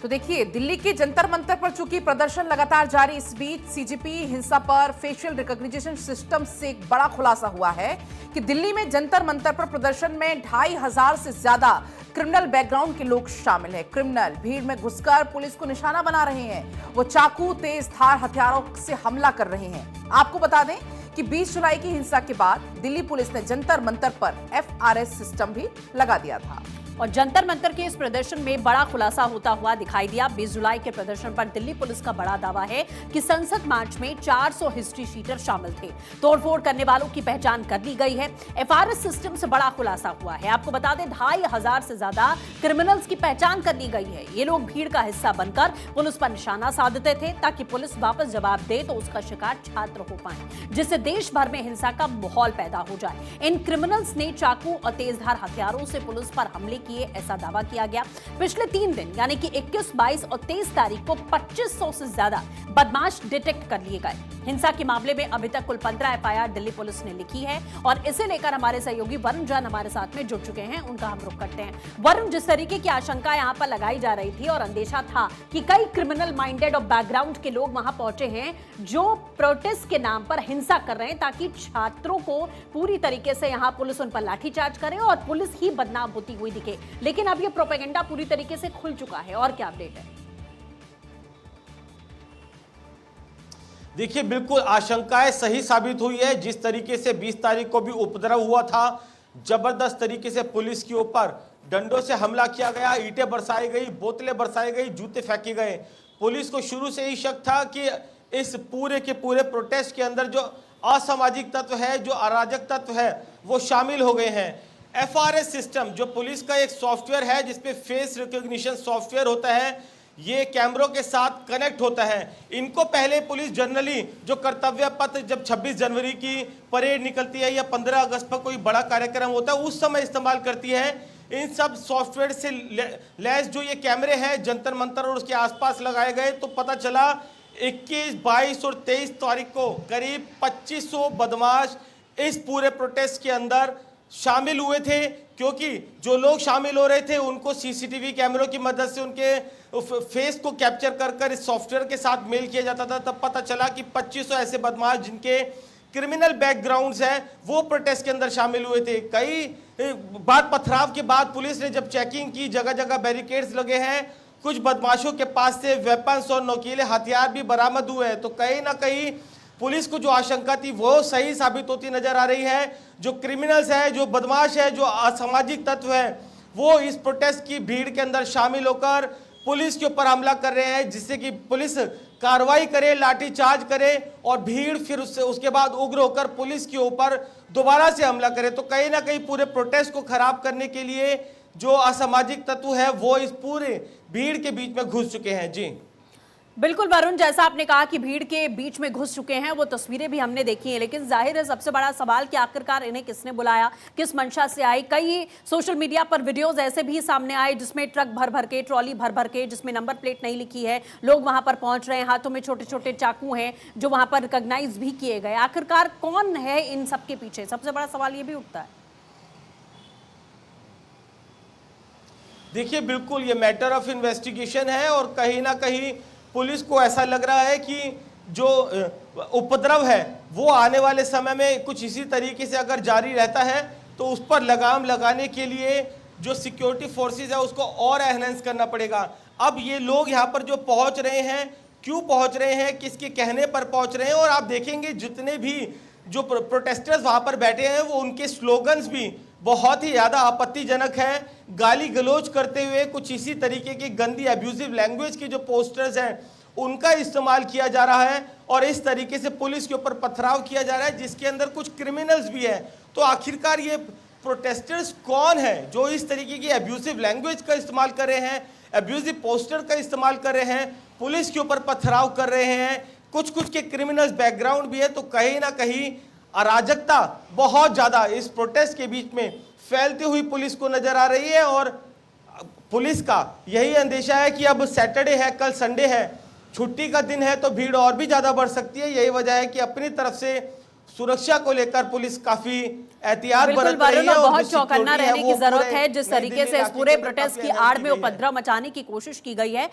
तो देखिए, दिल्ली के जंतर मंतर पर चूंकि प्रदर्शन लगातार जारी, इस बीच सीजीपी हिंसा पर फेशियल रिकॉग्निशन सिस्टम से एक बड़ा खुलासा हुआ है कि दिल्ली में जंतर मंतर पर प्रदर्शन में 2500 से ज्यादा क्रिमिनल बैकग्राउंड के लोग शामिल हैं। क्रिमिनल भीड़ में घुसकर पुलिस को निशाना बना रहे हैं। वो चाकू, तेज धार हथियारों से हमला कर रहे हैं। आपको बता दें कि 20 जुलाई की हिंसा के बाद दिल्ली पुलिस ने जंतर मंतर पर FRS सिस्टम भी लगा दिया था और जंतर मंतर के इस प्रदर्शन में बड़ा खुलासा होता हुआ दिखाई दिया। 20 जुलाई के प्रदर्शन पर दिल्ली पुलिस का बड़ा दावा है कि संसद मार्च में 400 हिस्ट्री शीटर शामिल थे। तोड़फोड़ करने वालों की पहचान कर ली गई है। FRS सिस्टम से बड़ा खुलासा हुआ है। आपको बता दें, 2500 से ज्यादा क्रिमिनल्स की पहचान कर ली गई है। ये लोग भीड़ का हिस्सा बनकर पुलिस पर निशाना साधते थे ताकि पुलिस वापस जवाब दे तो उसका शिकार छात्र हो पाए, जिससे देश भर में हिंसा का माहौल पैदा हो जाए। इन क्रिमिनल्स ने चाकू और तेजधार हथियारों से पुलिस पर हमले किए, ऐसा दावा किया गया। पिछले 3 दिन यानी कि 21, 22 और 23 तारीख को 2500 से ज्यादा बदमाश डिटेक्ट कर लिए गए। हिंसा के मामले में अभी तक कुल 15 FIR दिल्ली पुलिस ने लिखी है और इसे लेकर हमारे सहयोगी वरुण जैन हमारे साथ में जुड़ चुके हैं। उनका हम रुख करते हैं। वरुण, जिस तरीके की आशंका यहाँ पर लगाई जा रही थी और अंदेशा था कि कई क्रिमिनल माइंडेड और बैकग्राउंड के लोग वहां पहुंचे हैं जो प्रोटेस्ट के नाम पर हिंसा कर रहे हैं ताकि छात्रों को पूरी तरीके से यहाँ पुलिस उन पर लाठीचार्ज करे और पुलिस ही बदनाम होती हुई दिखे, लेकिन अब ये प्रोपेगेंडा पूरी तरीके से खुल चुका है। और क्या अपडेट है? देखिए, बिल्कुल आशंकाएं सही साबित हुई है। जिस तरीके से 20 तारीख को भी उपद्रव हुआ था, जबरदस्त तरीके से पुलिस के ऊपर डंडों से हमला किया गया, ईंटें बरसाई गई, बोतलें बरसाई गई, जूते फेंके गए। पुलिस को शुरू से ही शक था कि इस पूरे के पूरे प्रोटेस्ट के अंदर जो असामाजिक तत्व है, जो अराजक तत्व है, वो शामिल हो गए हैं। FRS सिस्टम जो पुलिस का एक सॉफ्टवेयर है जिसपे फेस रिकॉग्निशन सॉफ्टवेयर होता है, ये कैमरों के साथ कनेक्ट होता है। इनको पहले पुलिस जनरली जो कर्तव्य पथ जब 26 जनवरी की परेड निकलती है या 15 अगस्त पर कोई बड़ा कार्यक्रम होता है उस समय इस्तेमाल करती है। इन सब सॉफ्टवेयर से लैस जो ये कैमरे हैं जंतर मंतर और उसके आसपास लगाए गए, तो पता चला 21, 22 और 23 तारीख को करीब 2500 बदमाश इस पूरे प्रोटेस्ट के अंदर शामिल हुए थे। क्योंकि जो लोग शामिल हो रहे थे उनको CCTV कैमरों की मदद से उनके फेस को कैप्चर कर कर इस सॉफ्टवेयर के साथ मेल किया जाता था। तब पता चला कि 2500 ऐसे बदमाश जिनके क्रिमिनल बैकग्राउंड्स हैं वो प्रोटेस्ट के अंदर शामिल हुए थे। कई बात पथराव के बाद पुलिस ने जब चेकिंग की, जगह जगह बैरिकेड्स लगे हैं, कुछ बदमाशों के पास से वेपन्स और नोकीले हथियार भी बरामद हुए हैं। तो कहीं ना कहीं पुलिस को जो आशंका थी वो सही साबित होती नजर आ रही है। जो क्रिमिनल्स है, जो बदमाश है, जो असामाजिक तत्व है, वो इस प्रोटेस्ट की भीड़ के अंदर शामिल होकर पुलिस के ऊपर हमला कर रहे हैं, जिससे कि पुलिस कार्रवाई करे, लाठीचार्ज करे और भीड़ फिर उसके बाद उग्र होकर पुलिस के ऊपर दोबारा से हमला करे। तो कहीं ना कहीं पूरे प्रोटेस्ट को खराब करने के लिए जो असामाजिक तत्व है वो इस पूरे भीड़ के बीच में घुस चुके हैं। जी बिल्कुल वरुण, जैसा आपने कहा कि भीड़ के बीच में घुस चुके हैं, वो तस्वीरें भी हमने देखी हैं, लेकिन जाहिर है सबसे बड़ा सवाल कि आखिरकार इन्हें किसने बुलाया, किस मंशा से आई। कई सोशल मीडिया पर वीडियोस ऐसे भी सामने आए जिसमें ट्रक भर भर के, ट्रॉली भर भर के, जिसमें नंबर प्लेट नहीं लिखी है, लोग वहां पर पहुंच रहे हैं, हाथों में छोटे छोटे चाकू हैं जो वहां पर रिकॉग्नाइज भी किए गए। आखिरकार कौन है इन सबके पीछे? सबसे बड़ा सवाल ये भी उठता है। देखिए, बिल्कुल ये मैटर ऑफ इन्वेस्टिगेशन है और कहीं ना कहीं पुलिस को ऐसा लग रहा है कि जो उपद्रव है वो आने वाले समय में कुछ इसी तरीके से अगर जारी रहता है तो उस पर लगाम लगाने के लिए जो सिक्योरिटी फोर्सेस है उसको और एनहेंस करना पड़ेगा। अब ये लोग यहाँ पर जो पहुँच रहे हैं, क्यों पहुँच रहे हैं, किसके कहने पर पहुँच रहे हैं, और आप देखेंगे जितने भी जो प्रोटेस्टर्स वहाँ पर बैठे हैं वो उनके स्लोगन्स भी बहुत ही ज़्यादा आपत्तिजनक हैं। गाली गलौज करते हुए कुछ इसी तरीके की गंदी अब्यूजिव लैंग्वेज के जो पोस्टर्स हैं उनका इस्तेमाल किया जा रहा है और इस तरीके से पुलिस के ऊपर पथराव किया जा रहा है जिसके अंदर कुछ क्रिमिनल्स भी हैं। तो आखिरकार ये प्रोटेस्टर्स कौन है जो इस तरीके की अब्यूजिव लैंग्वेज का इस्तेमाल कर रहे हैं, अब्यूजिव पोस्टर का इस्तेमाल कर रहे हैं, पुलिस के ऊपर पथराव कर रहे हैं? कुछ कुछ के क्रिमिनल्स बैकग्राउंड भी है। तो कहीं ना कहीं अराजकता बहुत ज़्यादा इस प्रोटेस्ट के बीच में फैलती हुई पुलिस को नजर आ रही है और पुलिस का यही अंदेशा है कि अब सैटरडे है, कल संडे है, छुट्टी का दिन है, तो भीड़ और भी ज़्यादा बढ़ सकती है। यही वजह है कि अपनी तरफ से सुरक्षा को लेकर पुलिस काफी एहतियात बरत रही है। बहुत चौकन्ना रहने की जरूरत है। जिस तरीके से इस पूरे प्रोटेस्ट की आड़ में उपद्रव मचाने की कोशिश की गई है,